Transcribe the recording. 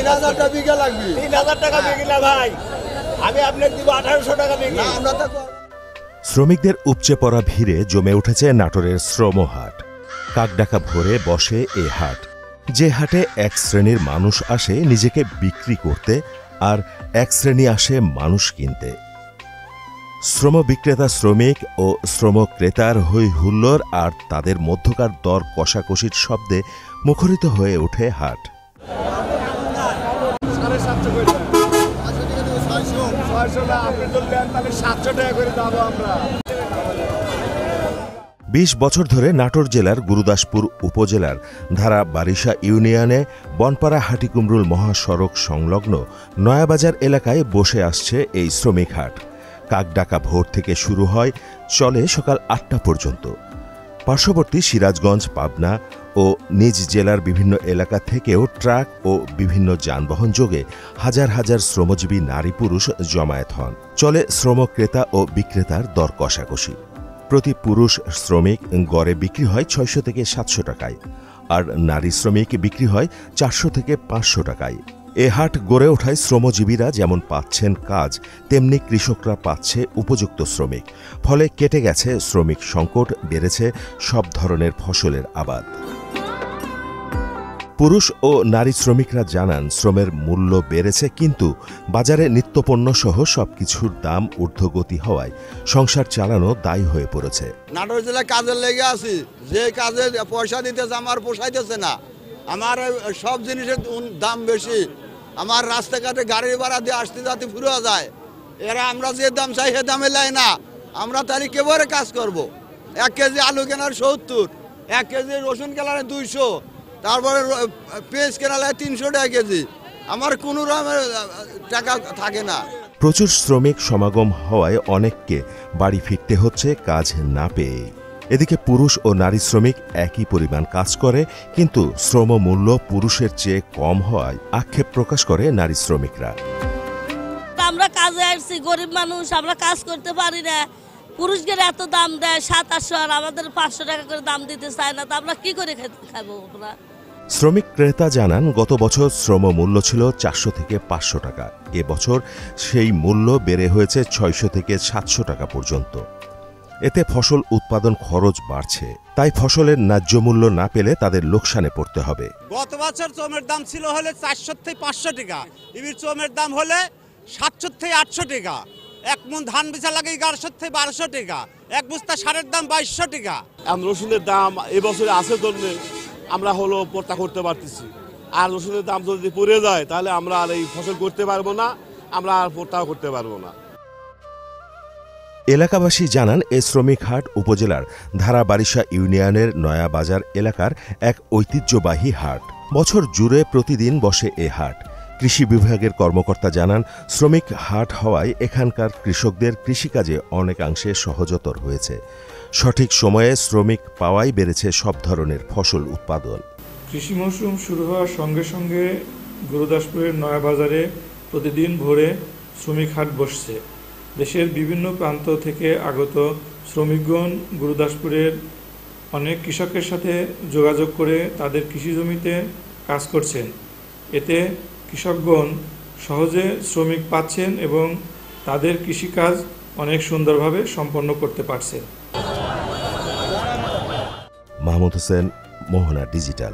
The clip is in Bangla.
3000 টাকা বিঘা লাগবে। 3000 টাকা বিঘা না ভাই, আমি আপনাকে দিব 1800 টাকা বিঘা। শ্রমিকদের উপচে পড়া ভিড়ে জমে উঠেছে নাটোরের শ্রমহাট। কাকডাকা ভোরে বসে এ হাট, যে হাটে এক শ্রেণীর মানুষ আসে নিজেকে বিক্রি করতে, আর এক শ্রেণী আসে মানুষ কিনতে। শ্রম বিক্রেতা শ্রমিক ও শ্রম ক্রেতার হৈ হুল্লোড় আর তাদের মধ্যকার দর কষাকষির শব্দে মুখরিত হয়ে ওঠে হাট। 20 বছর ধরে নাটোর জেলার গুরুদাসপুর উপজেলার ধারা বারিশা ইউনিয়নে বনপাড়া হাটিকুমরুল মহাসড়ক সংলগ্ন নয়াবাজার এলাকায় বসে আসছে এই শ্রমিক হাট। কাকডাকা ভোর থেকে শুরু হয়, চলে সকাল 8টা পর্যন্ত। পার্শ্ববর্তী সিরাজগঞ্জ, পাবনা ও নিজ জেলার বিভিন্ন এলাকা থেকেও ট্রাক ও বিভিন্ন যানবাহন যোগে হাজার হাজার শ্রমজীবী নারী পুরুষ জমায়েত হন। চলে শ্রম ক্রেতা ও বিক্রেতার দর কষাকষি। প্রতি পুরুষ শ্রমিক গড়ে বিক্রি হয় 600 থেকে 700 টাকায়, আর নারী শ্রমিক বিক্রি হয় 400 থেকে 500 টাকায়। এ হাট গড়ে ওঠায় শ্রমজীবীরা যেমন পাচ্ছেন কাজ, তেমনি কৃষকরা পাচ্ছে উপযুক্ত শ্রমিক। ফলে কেটে গেছে শ্রমিক সংকট, বেড়েছে সব ধরনের ফসলের আবাদ। পুরুষ ও নারী শ্রমিকরা জানান, শ্রমের মূল্য বেড়েছে, কিন্তু বাজারে নিত্যপণ্য সহ সবকিছুর দাম ঊর্ধ্বগতি হওয়ায় সংসার চালানো দায়ী হয়ে পড়েছে। নাটোর জেলায় কাজের লেগে আছি, যে কাজে পয়সা দিতেছে আমার পোষাইতেছে না। আমার সব জিনিসের দাম বেশি, আমার রাস্তাঘাটে গাড়ি ভাড়া দিয়ে আসতে যাতে ফুরে যায়। এরা আমরা যে দাম চাই সে দামে লাই না। আমরা তাহলে কেবারে কাজ করব। 1 কেজি আলু কেনার 70, 1 কেজি রসুন কেনার 200, তারপরে পেঁয়াজ কেনার 300 টাকা কেজি। আমার কোনো টাকা থাকে না। প্রচুর শ্রমিক সমাগম হওয়ায় অনেককে বাড়ি ফিরতে হচ্ছে কাজ না পেয়ে। এদিকে পুরুষ ও নারী শ্রমিক একই পরিমাণ কাজ করে, কিন্তু শ্রমমূল্য পুরুষের চেয়ে কম হওয়ায় আক্ষেপ প্রকাশ করে নারী শ্রমিকরা। আমরা কাজে আসছি, গরিব মানুষ, আমরা কাজ করতে পারি না। পুরুষদের এত দাম দেয় 700-800, আর আমাদের 500 টাকা করে দাম দিতে চায় না, তা আমরা কি করে খাবো? আমরা শ্রমিক ক্রেতা জানান, গত বছর শ্রম মূল্য ছিল 400 থেকে 500 টাকা। এবছর সেই মূল্য বেড়ে হয়েছে 600 থেকে 700 টাকা পর্যন্ত। এতে ফসল উৎপাদন খরচ বাড়ছে, তাই ফসলের ন্যায্য মূল্য না পেলে তাদের লোকসানে পড়তে হবে। গত বছর চমের দাম ছিল হলে 400 থেকে 500 টাকা, এবার চমের দাম হলে 700 থেকে 800 টাকা। 1 মণ ধান বেচা লাগে 1100 থেকে 1200 টাকা, 1 বস্তা সারের দাম 2200 টাকা। রসুনের দাম এবছরে আছে জন্য আমরা হলো পড়তা করতে পারতেছি, আর রসুনের দাম যদি পড়ে যায় তাহলে আমরা আর এই ফসল করতে পারবো না, আমরা আর পড়তাও করতে পারবো না। এলাকাবাসী জানান, এ শ্রমিক হাট উপজেলার ধারা বারিশা ইউনিয়নের নয়াবাজার এলাকার এক ঐতিহ্যবাহী হাট। বছর জুড়ে প্রতিদিন বসে এ হাট। কৃষি বিভাগের কর্মকর্তা জানান, শ্রমিক হাট হওয়ায় এখানকার কৃষকদের কৃষিকাজে অনেকাংশে সহজতর হয়েছে। সঠিক সময়ে শ্রমিক পাওয়াই বেড়েছে সব ধরনের ফসল উৎপাদন। কৃষি মৌসুম শুরু হওয়ার সঙ্গে সঙ্গে গুরুদাসপুরের নয়াবাজারে প্রতিদিন ভোরে শ্রমিক হাট বসছে। দেশের বিভিন্ন প্রান্ত থেকে আগত শ্রমিকগণ গুরুদাসপুরের অনেক কৃষকের সাথে যোগাযোগ করে তাদের কৃষি জমিতে কাজ করছেন। এতে কৃষকগণ সহজে শ্রমিক পাচ্ছেন এবং তাদের কৃষিকাজ অনেক সুন্দরভাবে সম্পন্ন করতে পারছেন। মাহমুদ হোসেন, মোহনা ডিজিটাল।